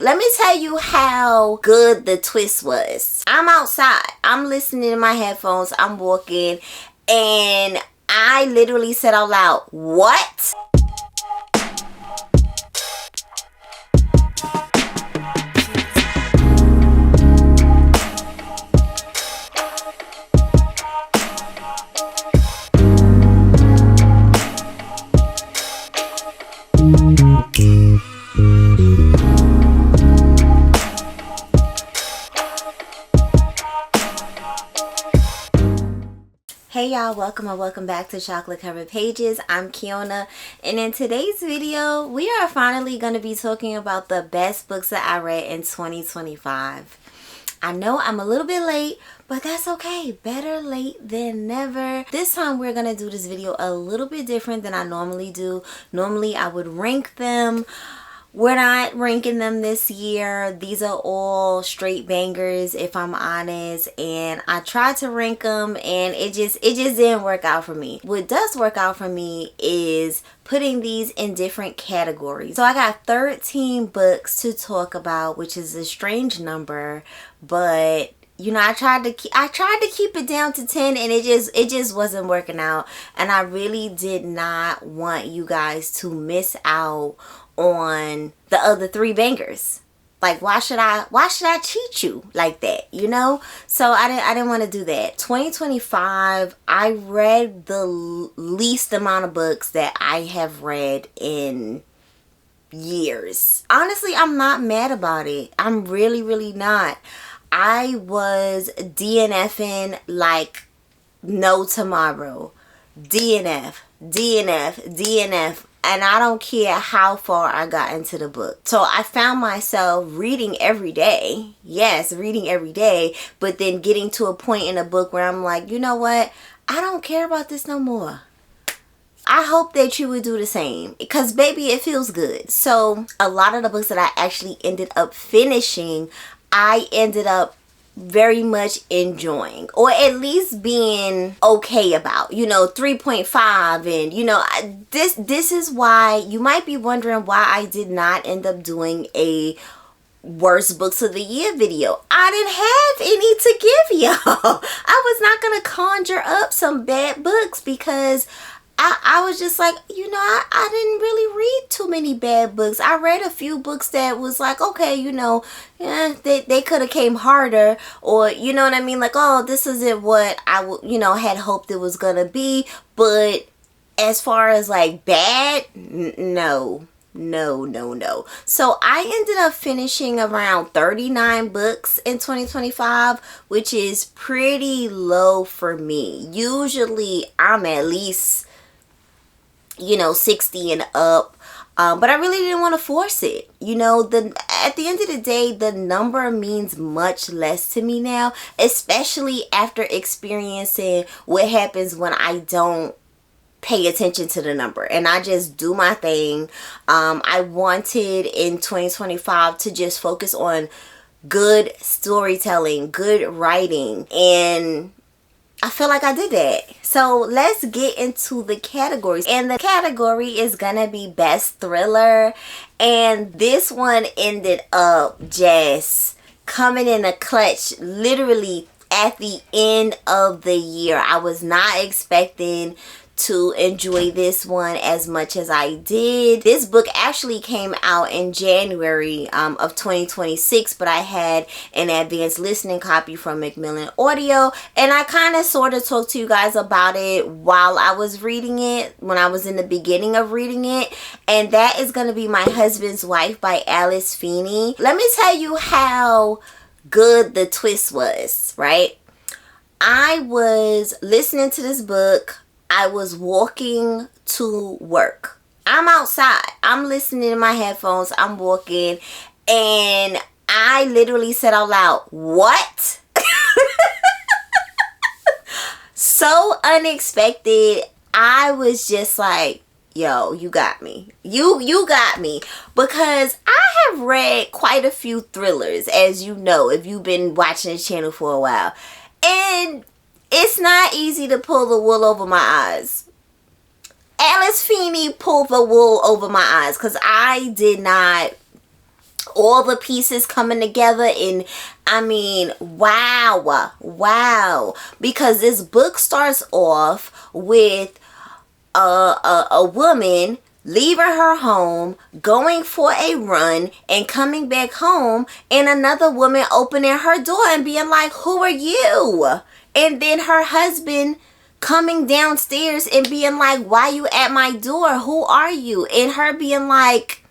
Let me tell you how good the twist was. I'm outside. I'm listening to my headphones. I'm walking. And I literally said out loud, "What?" Hey y'all, welcome back to Chocolate Covered Pages. I'm Kiona, and in today's video we are finally going to be talking about the best books that I read in 2025. I know I'm a little bit late, but that's okay. Better late than never. This time we're going to do this video a little bit different than I normally do. Normally I would rank them. We're not ranking them this year. These are all straight bangers, if I'm honest, and I tried to rank them and it just didn't work out for me. What does work out for me is putting these in different categories. So I got 13 books to talk about, which is a strange number, but you know, I tried to keep it down to 10, and it just wasn't working out, and I really did not want you guys to miss out on the other 3 bangers. Like, why should I cheat you like that, you know? So I didn't want to do that. 2025, I read the least amount of books that I have read in years. Honestly, I'm not mad about it. I'm really not. I was DNFing like no tomorrow. DNF. And I don't care how far I got into the book. So I found myself reading every day. Yes, reading every day. But then getting to a point in a book where I'm like, you know what? I don't care about this no more. I hope that you would do the same. Because baby, it feels good. So a lot of the books that I actually ended up finishing, I ended up very much enjoying, or at least being okay about, you know, 3.5. And you know, this is why you might be wondering why I did not end up doing a worst books of the year video. I didn't have any to give y'all. I was not gonna conjure up some bad books because I was just like, you know, I didn't really read too many bad books. I read a few books that was like, okay, you know, yeah, they could have came harder, or you know what I mean? Like, oh, this isn't what I you know, had hoped it was gonna be. But as far as like bad, no. So I ended up finishing around 39 books in 2025, which is pretty low for me. Usually I'm at least, you know, 60 and up, but I really didn't want to force it. You know, at the end of the day, the number means much less to me now, especially after experiencing what happens when I don't pay attention to the number and I just do my thing. I wanted in 2025 to just focus on good storytelling, good writing, and I feel like I did that. So let's get into the categories. And the category is gonna be best thriller. And this one ended up just coming in a clutch literally at the end of the year. I was not expecting to enjoy this one as much as I did. This book actually came out in January of 2026, but I had an advanced listening copy from Macmillan Audio, and I kind of sort of talked to you guys about it while I was reading it, when I was in the beginning of reading it, and that is going to be My Husband's Wife by Alice Feeney. Let me tell you how good the twist was, right? I was listening to this book. I was walking to work. I'm outside. I'm listening to my headphones. I'm walking. And I literally said out loud, "What?" So unexpected. I was just like, yo, you got me. You got me. Because I have read quite a few thrillers, as you know, if you've been watching this channel for a while. And it's not easy to pull the wool over my eyes. Alice Feeney pulled the wool over my eyes because I did not all the pieces coming together. And I mean, wow, because this book starts off with a woman leaving her home, going for a run, and coming back home, and another woman opening her door and being like, who are you? And then her husband coming downstairs and being like, why you at my door? Who are you? And her being like,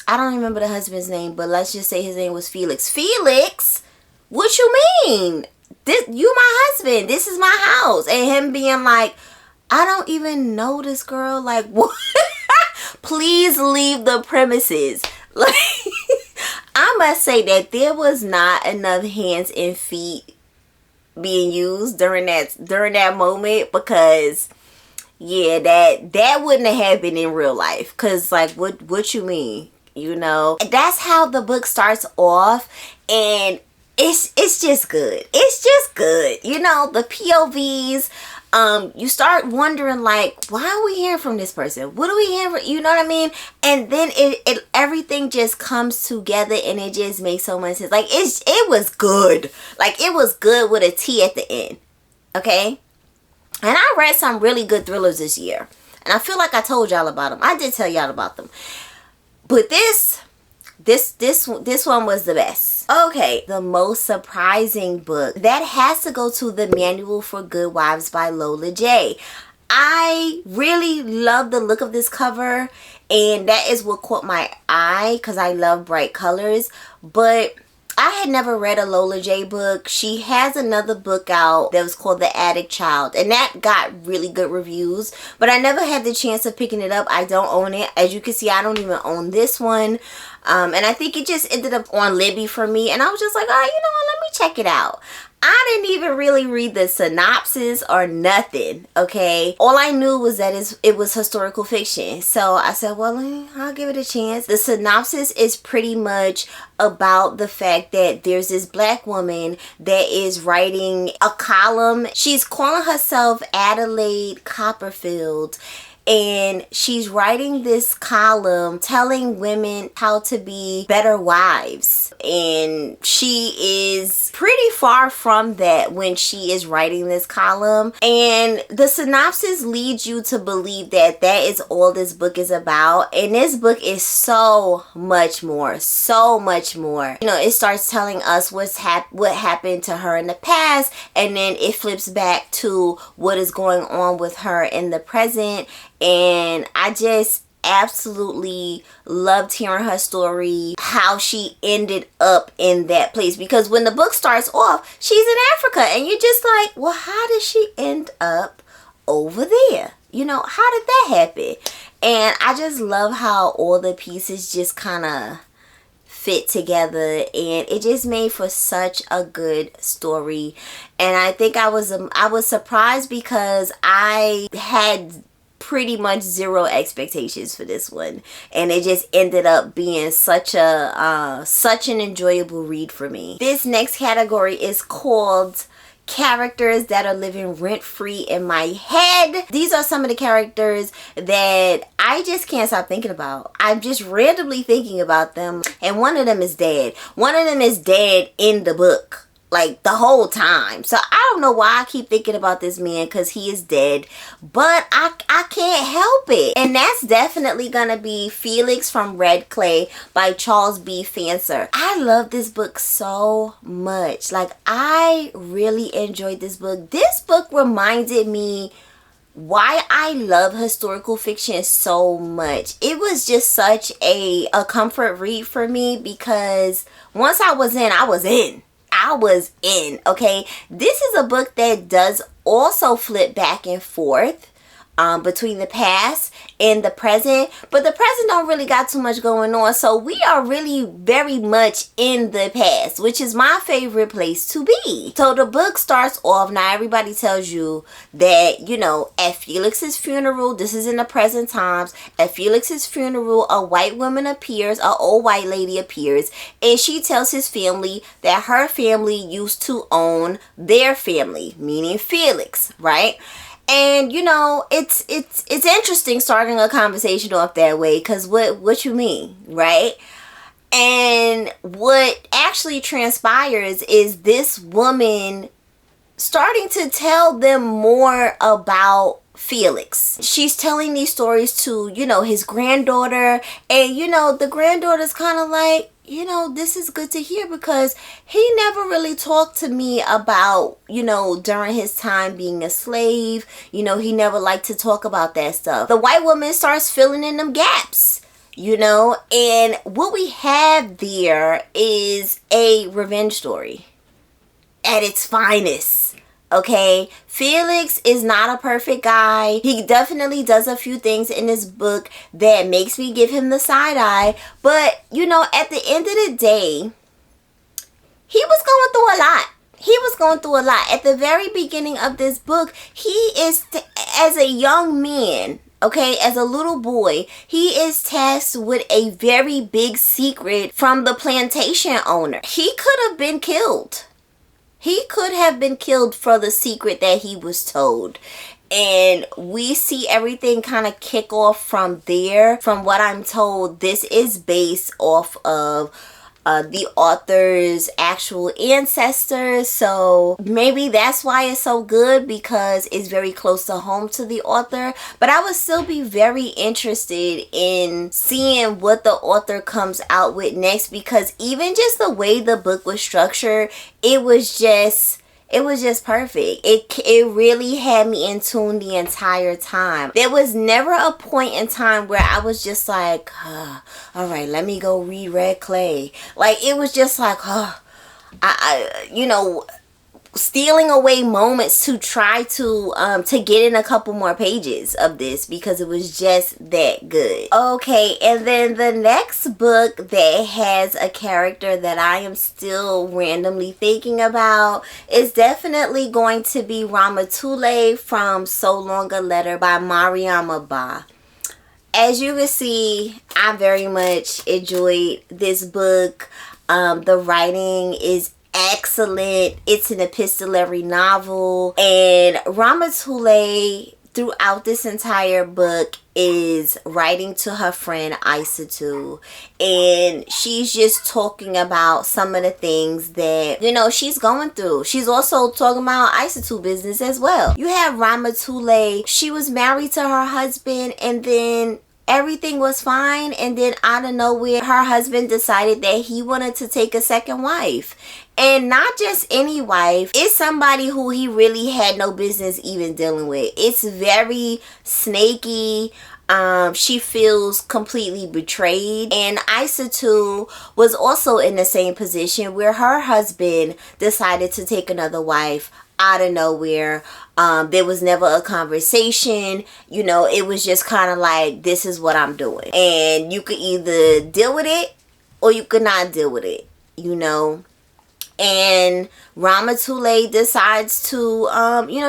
I don't remember the husband's name, but let's just say his name was Felix. Felix, what you mean? You my husband. This is my house. And him being like, I don't even know this girl. Like, what? Please leave the premises. Like, I must say that there was not enough hands and feet being used during that moment, because yeah, that wouldn't have happened in real life. Cause like, what you mean? You know, that's how the book starts off, and it's just good. It's just good. You know, the POVs. You start wondering, like, why are we hearing from this person? What are we hearing from? You know what I mean? And then it everything just comes together, and it just makes so much sense. Like, it was good. Like, it was good with a T at the end. Okay? And I read some really good thrillers this year, and I feel like I told y'all about them. I did tell y'all about them. But this one was the best. Okay, the most surprising book. That has to go to The Manual for Good Wives by Lola J. I really love the look of this cover, and that is what caught my eye because I love bright colors. But I had never read a Lola J book. She has another book out that was called The Attic Child, and that got really good reviews, but I never had the chance of picking it up. I don't own it. As you can see, I don't even own this one. And I think it just ended up on Libby for me, and I was just like, oh, you know what, let me check it out. I didn't even really read the synopsis or nothing, okay? All I knew was that it was historical fiction. So I said, well, I'll give it a chance. The synopsis is pretty much about the fact that there's this black woman that is writing a column. She's calling herself Adelaide Copperfield, and she's writing this column telling women how to be better wives. And she is pretty far from that when she is writing this column. And the synopsis leads you to believe that that is all this book is about. And this book is so much more. So much more. You know, it starts telling us what happened to her in the past. And then it flips back to what is going on with her in the present. And I just absolutely loved hearing her story, how she ended up in that place. Because when the book starts off, she's in Africa, and you're just like, well, how did she end up over there? You know, how did that happen? And I just love how all the pieces just kind of fit together, and it just made for such a good story. And I think I was surprised because I had pretty much zero expectations for this one, and it just ended up being such an enjoyable read for me. This next category is called characters that are living rent-free in my head. These are some of the characters that I just can't stop thinking about. I'm just randomly thinking about them, and one of them is dead. One of them is dead in the book, like the whole time. So I don't know why I keep thinking about this man, because he is dead, but I can't help it. And that's definitely gonna be Felix from Red Clay by Charles B. Fancer. I love this book so much. Like, I really enjoyed this book. This book reminded me why I love historical fiction so much. It was just such a comfort read for me, because once I was in, I was in. Okay? This is a book that does also flip back and forth between the past and the present, but the present don't really got too much going on, so we are really very much in the past, which is my favorite place to be. So the book starts off, now everybody tells you that, you know, at Felix's funeral, this is in the present times, at Felix's funeral, a white woman appears, an old white lady appears, and she tells his family that her family used to own their family, meaning Felix, right? And, you know, it's interesting starting a conversation off that way, because what you mean, right? And what actually transpires is this woman starting to tell them more about Felix. She's telling these stories to, his granddaughter. And, the granddaughter's kind of like, this is good to hear because he never really talked to me about, during his time being a slave. He never liked to talk about that stuff. The white woman starts filling in them gaps. And what we have there is a revenge story at its finest. Okay, Felix is not a perfect guy. He definitely does a few things in this book that makes me give him the side eye. But, at the end of the day, he was going through a lot. At the very beginning of this book, he is, as a young man, okay, as a little boy, he is tasked with a very big secret from the plantation owner. He could have been killed. He could have been killed for the secret that he was told. And we see everything kind of kick off from there. From what I'm told, this is based off of the author's actual ancestors. So maybe that's why it's so good, because it's very close to home to the author. But I would still be very interested in seeing what the author comes out with next, because even just the way the book was structured, it was just perfect. It really had me in tune the entire time. There was never a point in time where I was just like, all right, let me go read Red Clay. Like, it was just like, stealing away moments to try to get in a couple more pages of this, because it was just that good. Okay, and then the next book that has a character that I am still randomly thinking about is definitely going to be Ramatule from So Long a Letter by Mariama Ba. As you can see, I very much enjoyed this book. The writing is excellent. It's an epistolary novel, and Ramatule throughout this entire book is writing to her friend Isatu, and she's just talking about some of the things that she's going through. She's also talking about Isatu business as well. You have Ramatule. She was married to her husband, and then everything was fine, and then out of nowhere her husband decided that he wanted to take a second wife. And not just any wife, it's somebody who he really had no business even dealing with. It's very snaky. She feels completely betrayed. And Isatu was also in the same position where her husband decided to take another wife out of nowhere. There was never a conversation. It was just kind of like, this is what I'm doing. And you could either deal with it or you could not deal with it, And Ramatule decides to,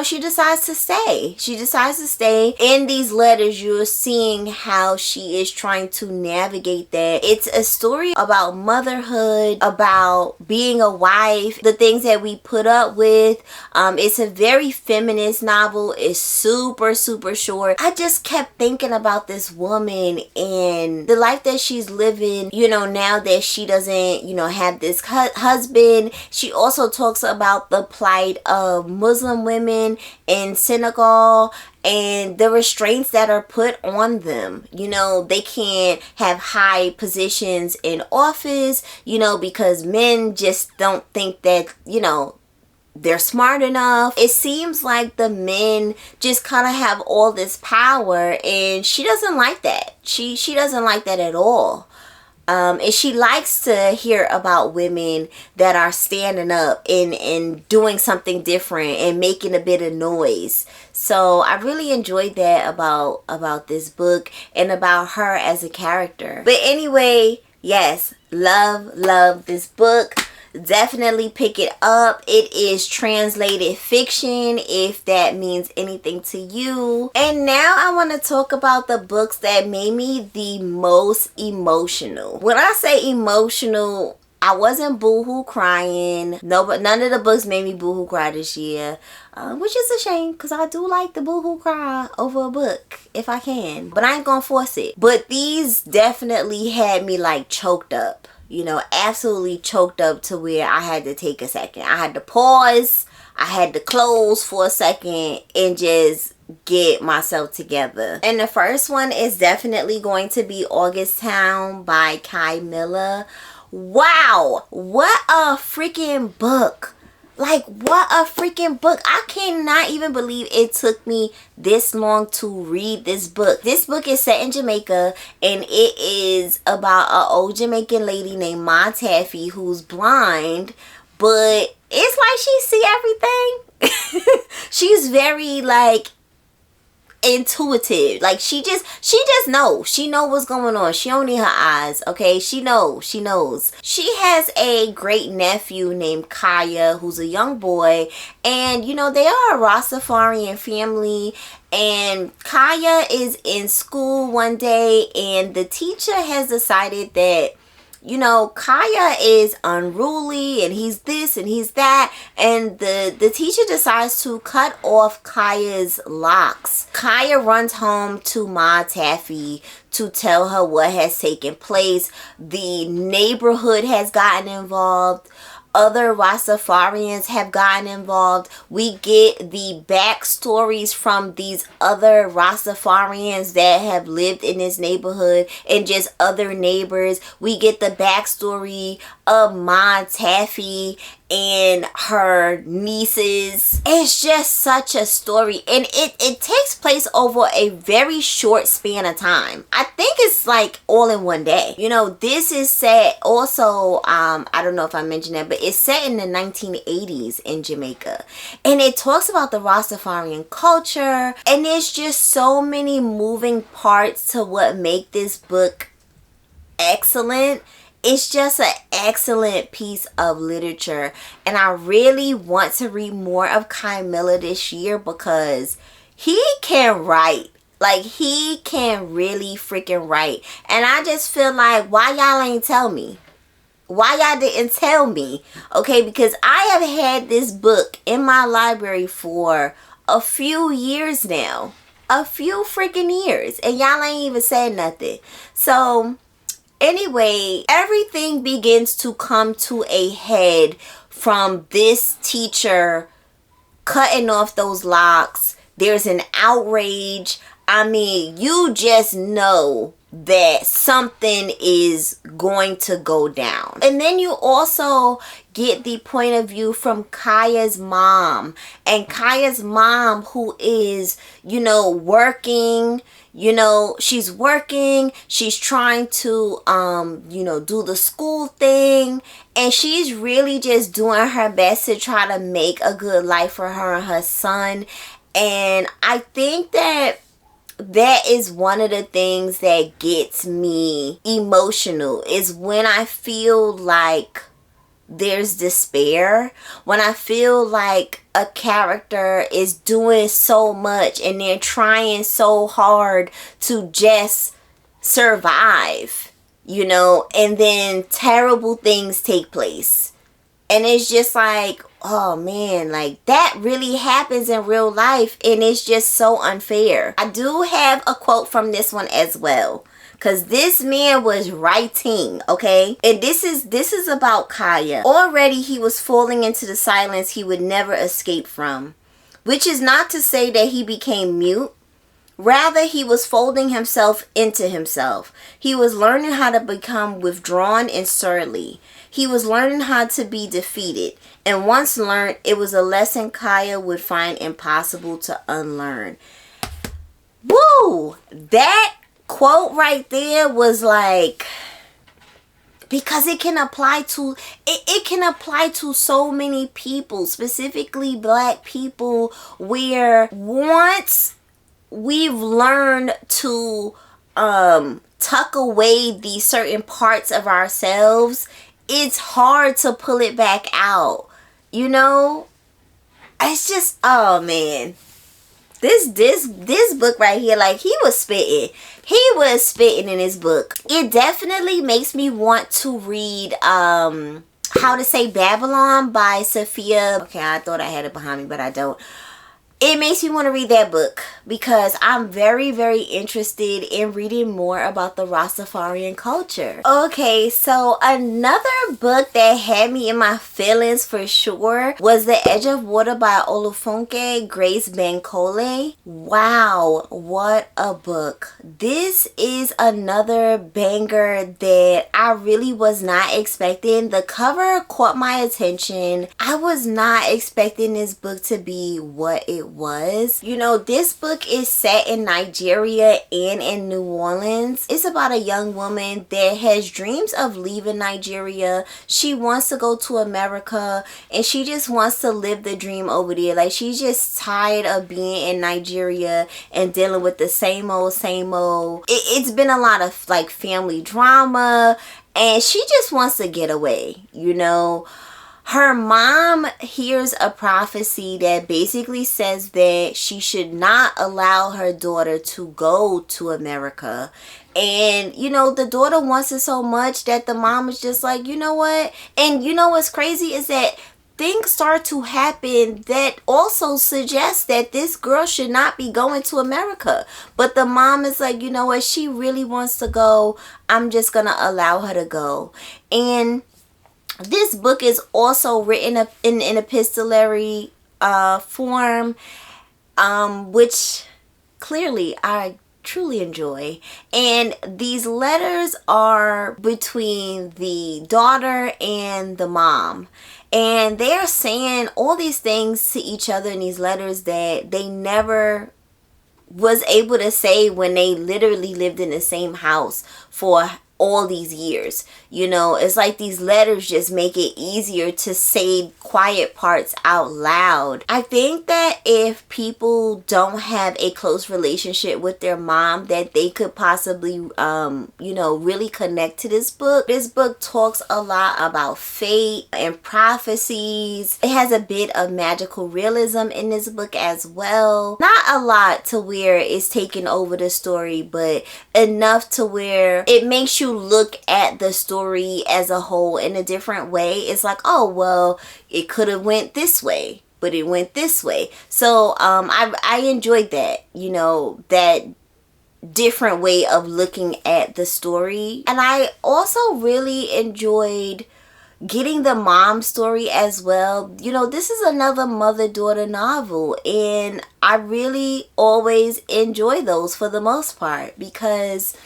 she decides to stay. She decides to stay. In these letters, you're seeing how she is trying to navigate that. It's a story about motherhood, about being a wife, the things that we put up with. It's a very feminist novel. It's super, super short. I just kept thinking about this woman and the life that she's living, now that she doesn't, have this husband. She also talks about the plight of Muslim women in Senegal and the restraints that are put on them. They can't have high positions in office, because men just don't think that, they're smart enough. It seems like the men just kind of have all this power, and she doesn't like that. She doesn't like that at all. And she likes to hear about women that are standing up and doing something different and making a bit of noise. So I really enjoyed that about this book and about her as a character. But anyway, yes, love this book. Definitely pick it up. It is translated fiction, if that means anything to you. And now I want to talk about the books that made me the most emotional. When I say emotional, I wasn't boohoo crying. No, but none of the books made me boohoo cry this year, which is a shame, because I do like the boohoo cry over a book if I can, but I ain't gonna force it. But these definitely had me like choked up. you know, absolutely choked up to where I had to take a second. I had to pause. I had to close for a second and just get myself together. And the first one is definitely going to be August Town by Kai Miller. Wow, what a freaking book. Like, what a freaking book. I cannot even believe it took me this long to read this book. This book is set in Jamaica, and it is about an old Jamaican lady named Ma Taffy who's blind, but it's like she see everything. She's very, like, intuitive. Like, she just knows. She know what's going on. She don't need her eyes, okay? She knows. She has a great nephew named Kaya, who's a young boy, and you know, they are a Rastafarian family. And Kaya is in school one day, and the teacher has decided that, you know, Kaya is unruly and he's this and he's that, and the teacher decides to cut off Kaya's locks. Kaya runs home to Ma Taffy to tell her what has taken place. The neighborhood has gotten involved. Other Rastafarians have gotten involved. We get the backstories from these other Rastafarians that have lived in this neighborhood and just other neighbors. We get the backstory of Ma Taffy and her nieces. It's just such a story, and it takes place over a very short span of time. I think it's like all in one day. You know, this is set also, I don't know if I mentioned that, but it's set in the 1980s in Jamaica, and it talks about the Rastafarian culture, and there's just so many moving parts to what make this book excellent. It's just an excellent piece of literature, and I really want to read more of Kai Miller this year because he can write. Like, he can really freaking write. And I just feel like, why y'all ain't tell me? Why y'all didn't tell me? Okay, because I have had this book in my library for a few years now. A few freaking years. And y'all ain't even said nothing. So anyway, everything begins to come to a head from this teacher cutting off those locks. There's an outrage. I mean, you just know that something is going to go down. And then you also get the point of view from Kaya's mom. And Kaya's mom, who is, you know, working. You know, she's working, she's trying to, you know, do the school thing, and she's really just doing her best to try to make a good life for her and her son. And I think that is one of the things that gets me emotional, is when I feel like there's despair, when I feel like a character is doing so much and they're trying so hard to just survive, you know, and then terrible things take place. And it's just like, oh man, like that really happens in real life, and it's just so unfair. I do have a quote from this one as well, because this man was writing, okay? And this is about Kaya. Already he was falling into the silence he would never escape from. Which is not to say that he became mute. Rather, he was folding himself into himself. He was learning how to become withdrawn and surly. He was learning how to be defeated. And once learned, it was a lesson Kaya would find impossible to unlearn. Woo! That quote right there was like, because it can apply to it can apply to so many people, specifically black people, where once we've learned to tuck away these certain parts of ourselves, it's hard to pull it back out, you know. It's just, oh man, this book right here, like, he was spitting in his book. It definitely makes me want to read How to Say Babylon by Sophia. Okay, I thought I had it behind me, but I don't. it makes me want to read that book because I'm very, very interested in reading more about the Rastafarian culture. Okay, so another book that had me in my feelings for sure was The Edge of Water by Olufunke Grace Bankole. Wow, what a book. This is another banger that I really was not expecting. The cover caught my attention. I was not expecting this book to be what it was. You know, this book is set in Nigeria and in New Orleans. It's about a young woman that has dreams of leaving Nigeria. She wants to go to America and she just wants to live the dream over there. Like, she's just tired of being in Nigeria and dealing with the same old. It's been a lot of like family drama and she just wants to get away, you know. Her mom hears a prophecy that basically says that she should not allow her daughter to go to America. And, you know, the daughter wants it so much that the mom is just like, you know what? And you know what's crazy is that things start to happen that also suggest that this girl should not be going to America. But the mom is like, you know what? She really wants to go. I'm just going to allow her to go. And this book is also written up in an epistolary form, which clearly I truly enjoy. And these letters are between the daughter and the mom. And they're saying all these things to each other in these letters that they never was able to say when they literally lived in the same house for all these years. You know, it's like these letters just make it easier to say quiet parts out loud. I think that if people don't have a close relationship with their mom, that they could possibly, you know, really connect to this book. This book talks a lot about fate and prophecies. It has a bit of magical realism in this book as well. Not a lot to where it's taking over the story, but enough to where it makes you look at the story as a whole in a different way. It's like, oh, well, it could have went this way, but it went this way. So I enjoyed that, you know, that different way of looking at the story. And I also really enjoyed getting the mom story as well. You know, this is another mother-daughter novel, and I really always enjoy those for the most part because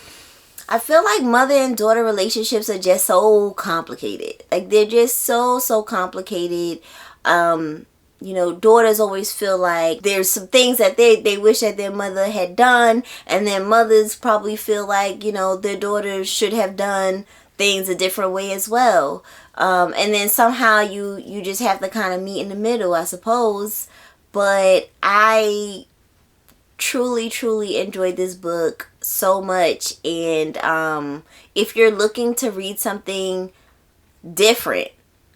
I feel like mother and daughter relationships are just so complicated. Like, they're just so complicated. You know, daughters always feel like there's some things that they wish that their mother had done, and then mothers probably feel like, you know, their daughters should have done things a different way as well. And then somehow you just have to kind of meet in the middle, I suppose. But I truly enjoyed this book so much. And if you're looking to read something different,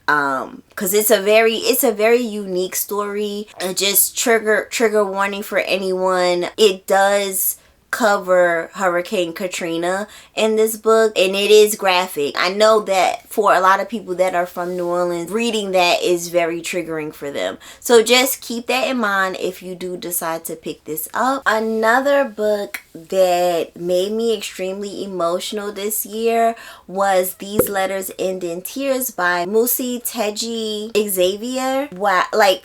because it's a very unique story, just trigger warning for anyone, it does cover Hurricane Katrina in this book, and it is graphic. I know that for a lot of people that are from New Orleans, reading that is very triggering for them. So just keep that in mind if you do decide to pick this up. Another book that made me extremely emotional this year was These Letters End in Tears by Musi Teji Xavier. Wow, like,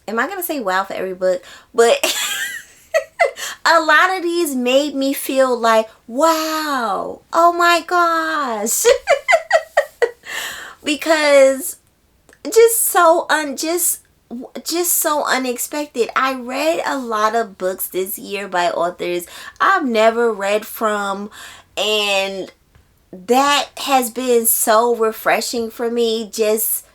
am I gonna say wow for every book? But a lot of these made me feel like, wow, oh my gosh. Because just so unexpected. I read a lot of books this year by authors I've never read from, and that has been so refreshing for me. Just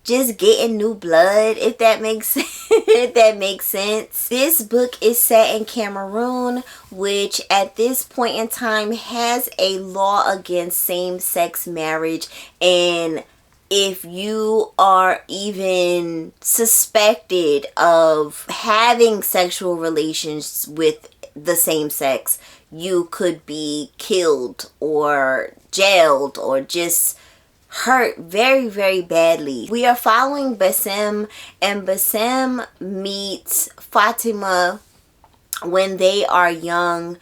getting new blood, if that makes sense. If that makes sense. This book is set in Cameroon, which at this point in time has a law against same-sex marriage. And if you are even suspected of having sexual relations with the same sex, you could be killed or jailed or just hurt very, very badly. We are following Bassem, and Bassem meets Fatima when they are young,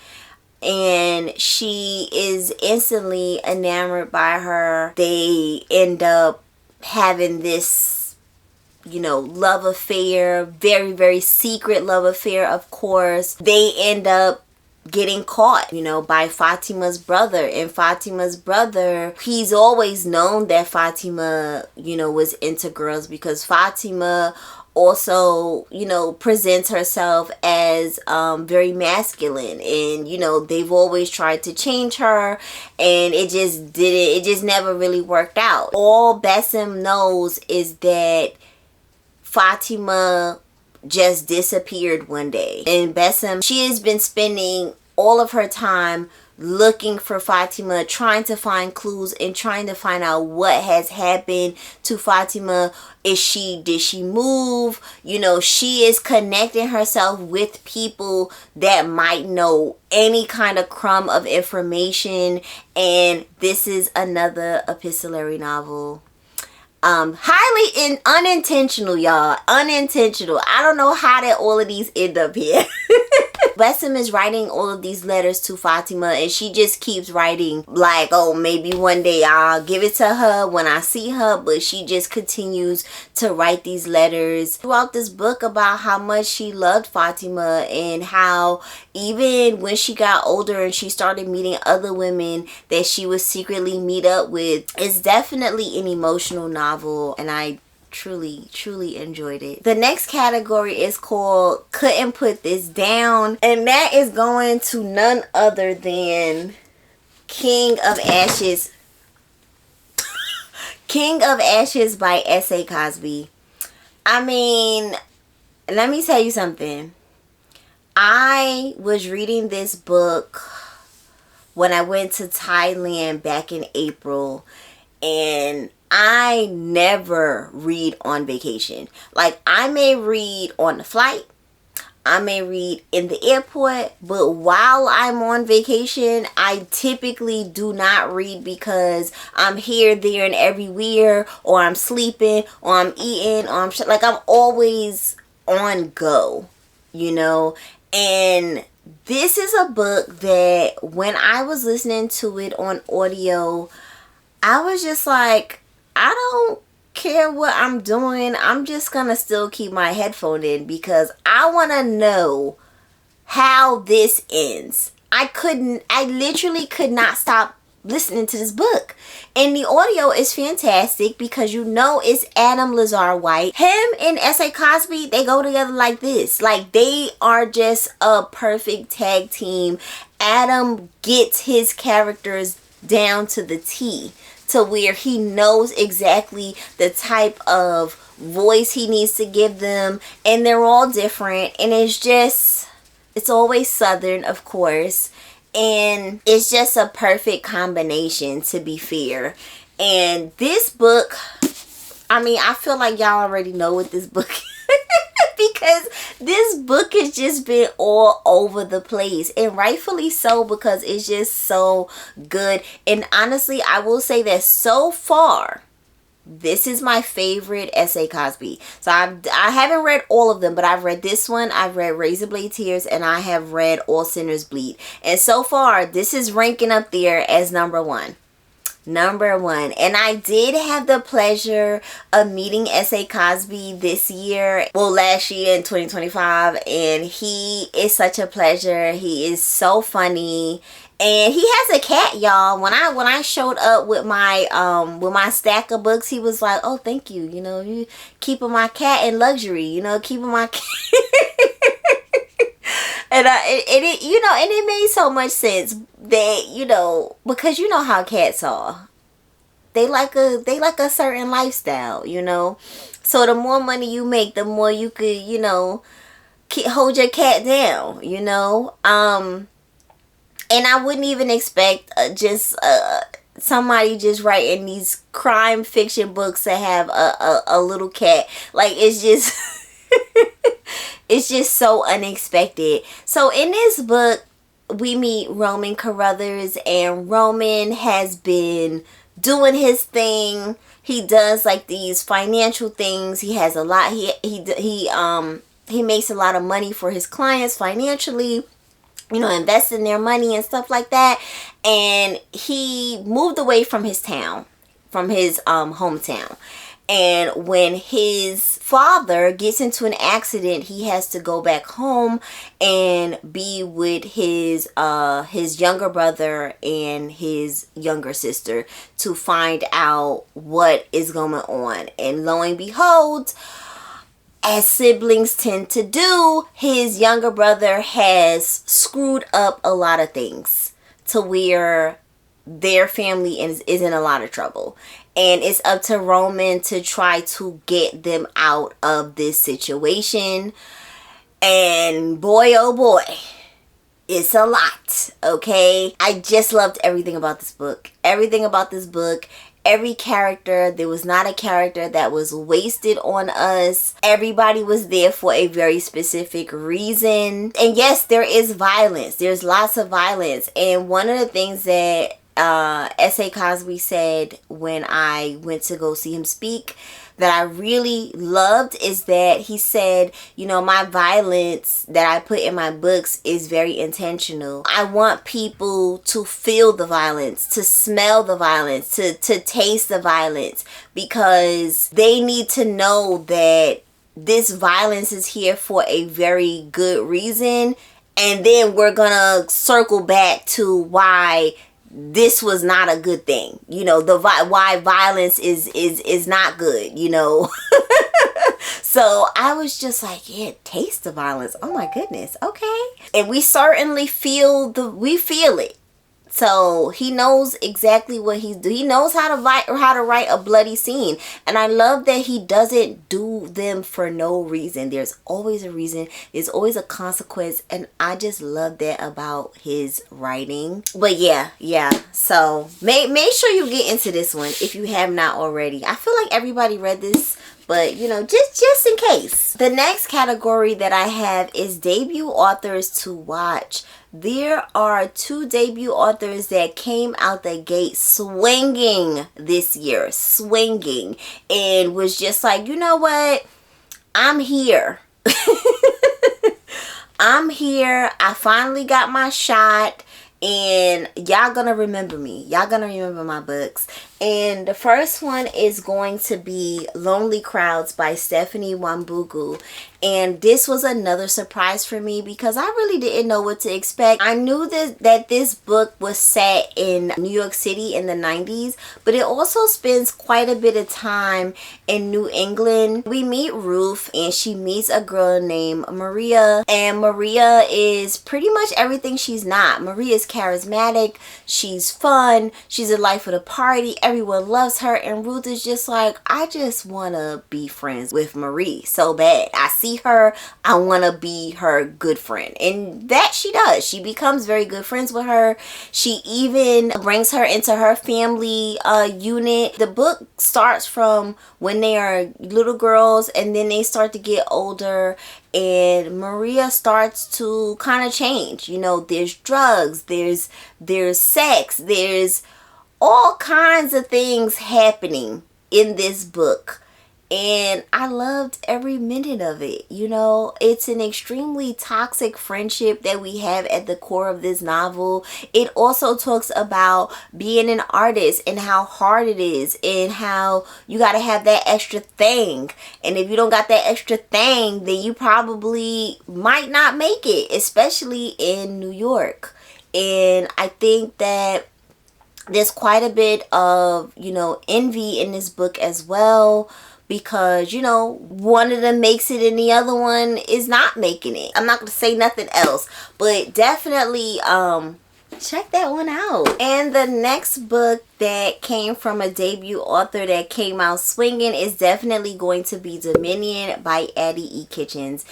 and she is instantly enamored by her. They end up having this, you know, love affair, very, very secret love affair, of course. They end up getting caught, you know, by Fatima's brother. And Fatima's brother, he's always known that Fatima, you know, was into girls, because Fatima also, you know, presents herself as very masculine, and you know, they've always tried to change her, and it just never really worked out. All Bassem knows is that Fatima just disappeared one day, and Bassem, she has been spending all of her time looking for Fatima, trying to find clues and trying to find out what has happened to Fatima. Did she move? You know, she is connecting herself with people that might know any kind of crumb of information. And this is another epistolary novel. Highly unintentional, y'all. Unintentional. I don't know how that all of these end up here. Bassem is writing all of these letters to Fatima, and she just keeps writing like, oh, maybe one day I'll give it to her when I see her, but she just continues to write these letters throughout this book about how much she loved Fatima, and how even when she got older and she started meeting other women that she would secretly meet up with. It's definitely an emotional novel, and I truly enjoyed it. The next category is called Couldn't Put This Down, and that is going to none other than King of Ashes. King of Ashes by S.A. Cosby. I mean, let me tell you something. I was reading this book when I went to Thailand back in April, and I never read on vacation. Like, I may read on the flight, I may read in the airport, but while I'm on vacation, I typically do not read, because I'm here, there, and everywhere, or I'm sleeping, or I'm eating, or I'm like, I'm always on go, you know. And this is a book that when I was listening to it on audio, I was just like, I don't care what I'm doing. I'm just gonna still keep my headphone in, because I want to know how this ends. I literally could not stop listening to this book. And the audio is fantastic, because you know it's Adam Lazar White. Him and S.A. Cosby, they go together like this. Like, they are just a perfect tag team. Adam gets his characters down to the T, to where he knows exactly the type of voice he needs to give them, and they're all different, and it's always Southern, of course, and it's just a perfect combination, to be fair. And this book, I mean, I feel like y'all already know what this book is. Because this book has just been all over the place, and rightfully so, because it's just so good. And honestly, I will say that so far, this is my favorite S.A. Cosby. So I haven't read all of them, but I've read this one, I've read Razor Blade Tears, and I have read All Sinners Bleed. And so far, this is ranking up there as number one. Number one. And I did have the pleasure of meeting S.A. Cosby this year, well, last year in 2025, and he is such a pleasure. He is so funny, and he has a cat, y'all. When I showed up with my stack of books, he was like, oh, thank you, you know, you keeping my cat in luxury, you know, keeping my cat. And it made so much sense that, you know, because you know how cats are. They like a certain lifestyle, you know. So the more money you make, the more you could, you know, hold your cat down, you know. And I wouldn't even expect somebody just writing these crime fiction books to have a little cat. Like, it's just it's just so unexpected. So in this book, we meet Roman Carruthers, and Roman has been doing his thing. He does like these financial things. He has a lot. He makes a lot of money for his clients financially, you know, investing their money and stuff like that. And he moved away from his town, from his hometown. And when his father gets into an accident, he has to go back home and be with his younger brother and his younger sister to find out what is going on. And lo and behold, as siblings tend to do, his younger brother has screwed up a lot of things to where their family is in a lot of trouble. And it's up to Roman to try to get them out of this situation. And boy, oh boy, it's a lot, okay? I just loved everything about this book. Everything about this book. Every character. There was not a character that was wasted on us. Everybody was there for a very specific reason. And yes, there is violence. There's lots of violence. And one of the things that S.A. Cosby said when I went to go see him speak that I really loved is that he said, you know, my violence that I put in my books is very intentional. I want people to feel the violence, to smell the violence, to taste the violence, because they need to know that this violence is here for a very good reason. And then we're gonna circle back to why this was not a good thing, you know, why violence is not good, you know. So I was just like, yeah, taste the violence. Oh my goodness, okay. And we certainly feel it. So he knows exactly what he's doing. He knows how to write a bloody scene. And I love that he doesn't do them for no reason. There's always a reason. There's always a consequence. And I just love that about his writing. But yeah. So make sure you get into this one if you have not already. I feel like everybody read this, but you know, just in case. The next category that I have is debut authors to watch. There are 2 debut authors that came out the gate swinging this year, and was just like, you know what? I'm here. I'm here. I finally got my shot. And y'all gonna remember me. Y'all gonna remember my books. And the first one is going to be Lonely Crowds by Stephanie Wambugu. And this was another surprise for me because I really didn't know what to expect. I knew that this book was set in New York City in the 90s, but it also spends quite a bit of time in New England. We meet Ruth and she meets a girl named Maria. And Maria is pretty much everything she's not. Maria is charismatic. She's fun. She's a life of the party. Everyone loves her. And Ruth is just like, I just want to be friends with Marie so bad. I see her, I want to be her good friend. And that she does. She becomes very good friends with her. She even brings her into her family unit. The book starts from when they are little girls and then they start to get older, and Maria starts to kind of change. You know, there's drugs, there's sex, there's all kinds of things happening in this book. And I loved every minute of it. You know, it's an extremely toxic friendship that we have at the core of this novel. It also talks about being an artist and how hard it is and how you got to have that extra thing. And if you don't got that extra thing, then you probably might not make it, especially in New York. And I think that there's quite a bit of, you know, envy in this book as well. Because, you know, one of them makes it and the other one is not making it. I'm not going to say nothing else. But definitely check that one out. And the next book that came from a debut author that came out swinging is definitely going to be Dominion by Addie E. Kitchens.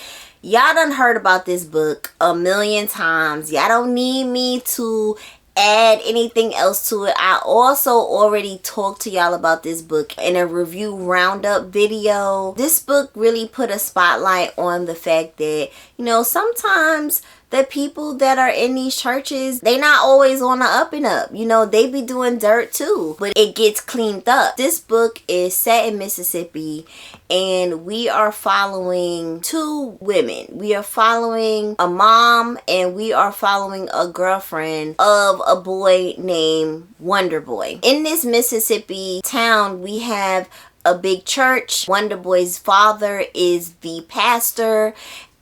Y'all done heard about this book a million times. Y'all don't need me to add anything else to it. I also already talked to y'all about this book in a review roundup video. This book really put a spotlight on the fact that, you know, sometimes the people that are in these churches, they not always on the up and up. You know, they be doing dirt too, but it gets cleaned up. This book is set in Mississippi, and we are following two women. We are following a mom, and we are following a girlfriend of a boy named Wonder Boy. In this Mississippi town, we have a big church. Wonder Boy's father is the pastor.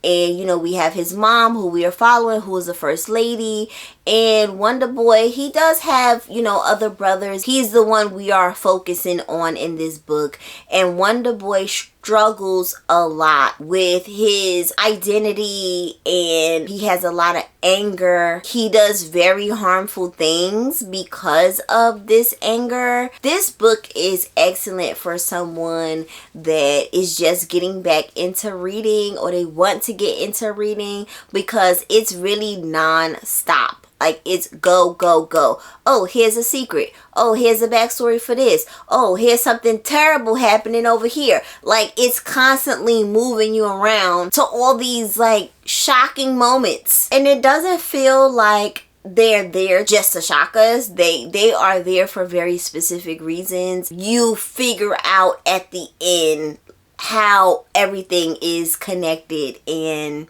And, you know, we have his mom, who we are following, who is the first lady. And Wonder Boy, he does have, you know, other brothers. He's the one we are focusing on in this book. And Wonder Boy struggles a lot with his identity, and he has a lot of anger. He does very harmful things because of this anger. This book is excellent for someone that is just getting back into reading, or they want to get into reading, because it's really non-stop. Like, it's go, go, go. Oh, here's a secret. Oh, here's a backstory for this. Oh, here's something terrible happening over here. Like, it's constantly moving you around to all these, like, shocking moments. And it doesn't feel like they're there just to shock us. They are there for very specific reasons. You figure out at the end how everything is connected, and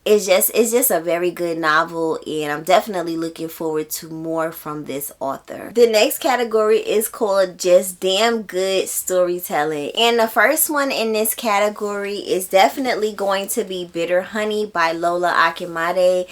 it's just a very good novel, and I'm definitely looking forward to more from this author. The next category is called Just Damn Good Storytelling, and the first one in this category is definitely going to be Bitter Honey by Lola Akimade.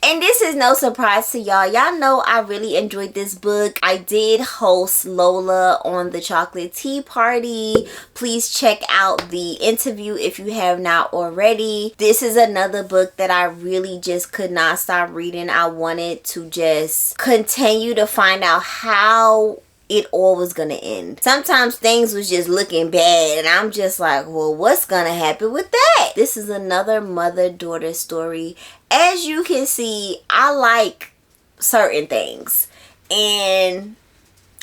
And this is no surprise to y'all. Y'all know I really enjoyed this book. I did host Lola on the Chocolate Tea Party. Please check out the interview if you have not already. This is another book that I really just could not stop reading. I wanted to just continue to find out how it all was gonna end. Sometimes things was just looking bad, and I'm just like, well, what's gonna happen with that? This is another mother-daughter story. As you can see, I like certain things, and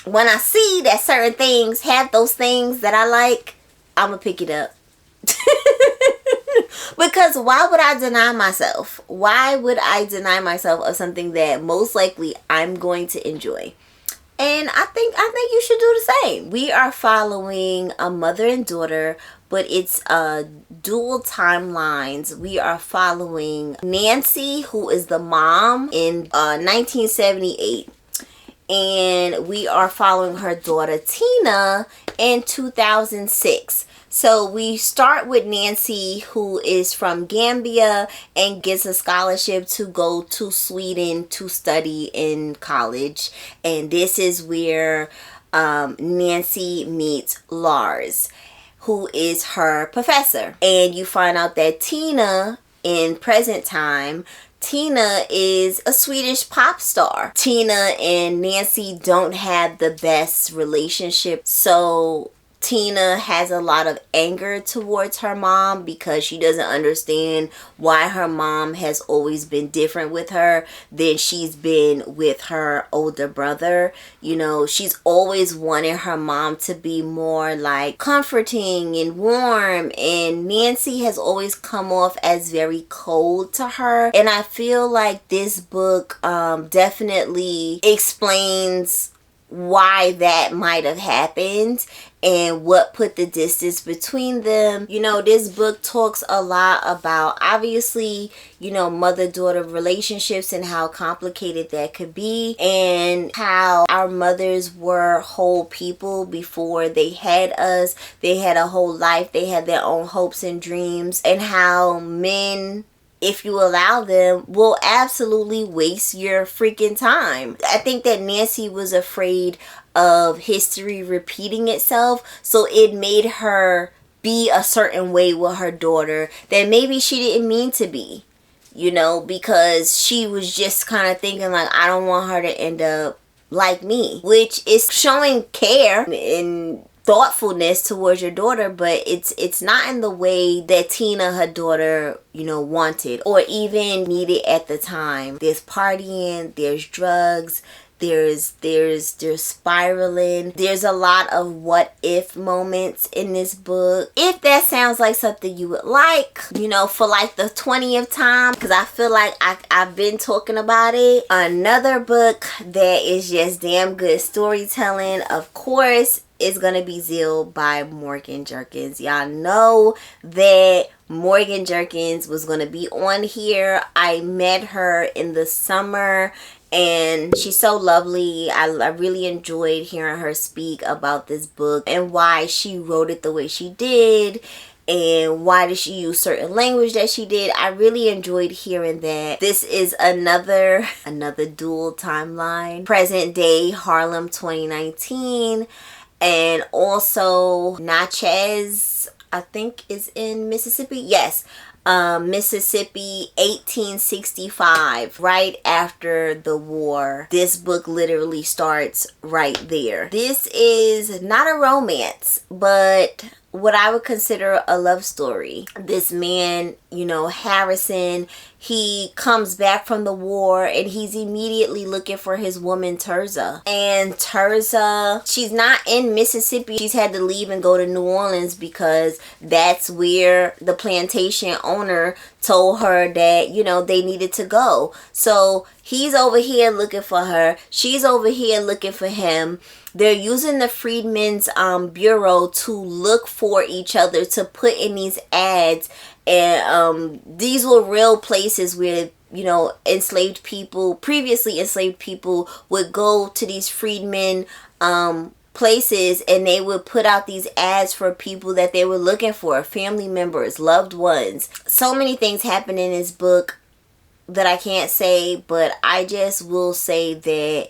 when I see that certain things have those things that I like, I'm gonna pick it up. Because why would I deny myself? Why would I deny myself of something that most likely I'm going to enjoy? And I think you should do the same. We are following a mother and daughter, but it's dual timelines. We are following Nancy, who is the mom, in 1978. And we are following her daughter Tina in 2006. So we start with Nancy, who is from Gambia and gets a scholarship to go to Sweden to study in college. And this is where Nancy meets Lars, who is her professor. And you find out that Tina, in present time, Tina is a Swedish pop star. Tina and Nancy don't have the best relationship, so Tina has a lot of anger towards her mom because she doesn't understand why her mom has always been different with her than she's been with her older brother. You know, she's always wanted her mom to be more like comforting and warm, and Nancy has always come off as very cold to her. And I feel like this book definitely explains why that might have happened and what put the distance between them. You know, this book talks a lot about, obviously, you know, mother-daughter relationships and how complicated that could be, and how our mothers were whole people before they had us. They had a whole life. They had their own hopes and dreams, and how men, if you allow them, will absolutely waste your freaking time. I think that Nancy was afraid of history repeating itself, so it made her be a certain way with her daughter that maybe she didn't mean to be, you know, because she was just kind of thinking like, I don't want her to end up like me, which is showing care and thoughtfulness towards your daughter, but it's not in the way that Tina, her daughter, you know, wanted or even needed at the time. There's partying, there's drugs, There's spiraling. There's a lot of what if moments in this book. If that sounds like something you would like, you know, for like the 20th time, because I feel like I've been talking about it. Another book that is just damn good storytelling, of course, is gonna be Zeal by Morgan Jerkins. Y'all know that Morgan Jerkins was gonna be on here. I met her in the summer and she's so lovely. I really enjoyed hearing her speak about this book and why she wrote it the way she did and why did she use certain language that she did. I really enjoyed hearing that. This is another dual timeline. Present day Harlem 2019, and also Natchez, I think, is in Mississippi. Yes. Mississippi 1865, right after the war. This book literally starts right there. This is not a romance, but what I would consider a love story. This man, you know, Harrison, he comes back from the war and he's immediately looking for his woman Tirzah. And Tirzah, she's not in Mississippi. She's had to leave and go to New Orleans because that's where the plantation owner told her that, you know, they needed to go. So he's over here looking for her. She's over here looking for him. They're using the Freedmen's Bureau to look for each other, to put in these ads. And these were real places where, you know, enslaved people, previously enslaved people, would go to these freedmen places, and they would put out these ads for people that they were looking for, family members, loved ones. So many things happen in this book that I can't say, but I just will say that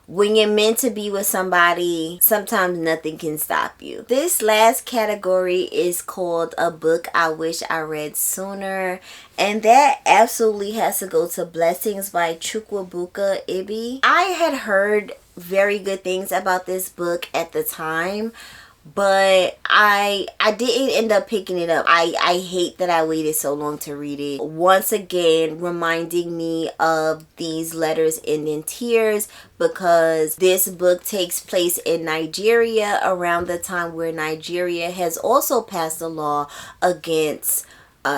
when you're meant to be with somebody, sometimes nothing can stop you. This last category is called A Book I Wish I Read Sooner. And that absolutely has to go to Blessings by Chukwuebuka Ibe. I had heard very good things about this book at the time, but I didn't end up picking it up. I hate that I waited so long to read it. Once again, reminding me of These Letters End in Tears, because this book takes place in Nigeria around the time where Nigeria has also passed a law against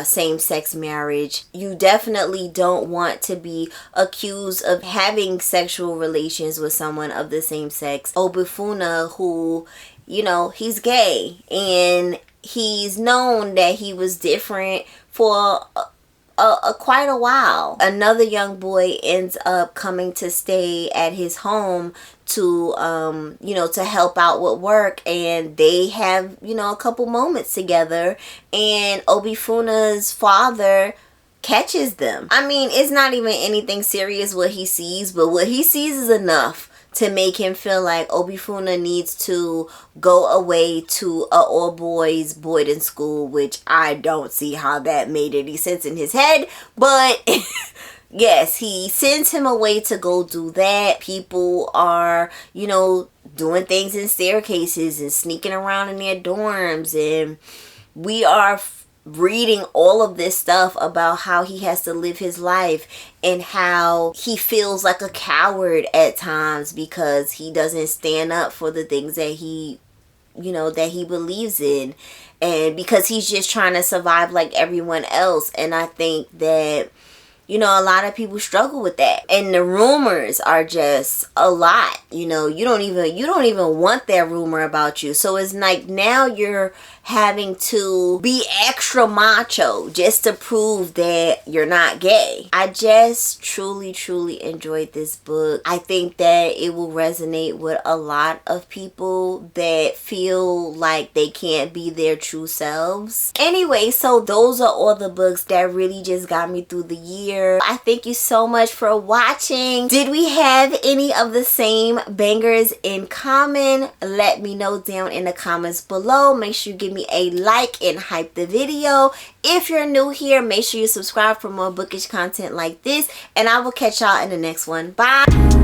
same-sex marriage. You definitely don't want to be accused of having sexual relations with someone of the same sex. Obifuna, who, you know, he's gay and he's known that he was different for quite a while. Another young boy ends up coming to stay at his home to you know, to help out with work, and they have, you know, a couple moments together, and Obifuna's father catches them. I mean, it's not even anything serious what he sees, but what he sees is enough to make him feel like Obifuna needs to go away to a all boys boarding school, which I don't see how that made any sense in his head, but yes, he sends him away to go do that. People are, you know, doing things in staircases and sneaking around in their dorms, and we are reading all of this stuff about how he has to live his life and how he feels like a coward at times because he doesn't stand up for the things that he, you know, that he believes in, and because he's just trying to survive like everyone else. And I think that, you know, a lot of people struggle with that, and the rumors are just a lot. You know, you don't even want that rumor about you. So it's like now you're having to be extra macho just to prove that you're not gay. I just truly enjoyed this book. I think that it will resonate with a lot of people that feel like they can't be their true selves. Anyway, so those are all the books that really just got me through the year. I thank you so much for watching. Did we have any of the same bangers in common? Let me know down in the comments below. Make sure you give me a like and hype the video. If you're new here, make sure you subscribe for more bookish content like this, and I will catch y'all in the next one. Bye.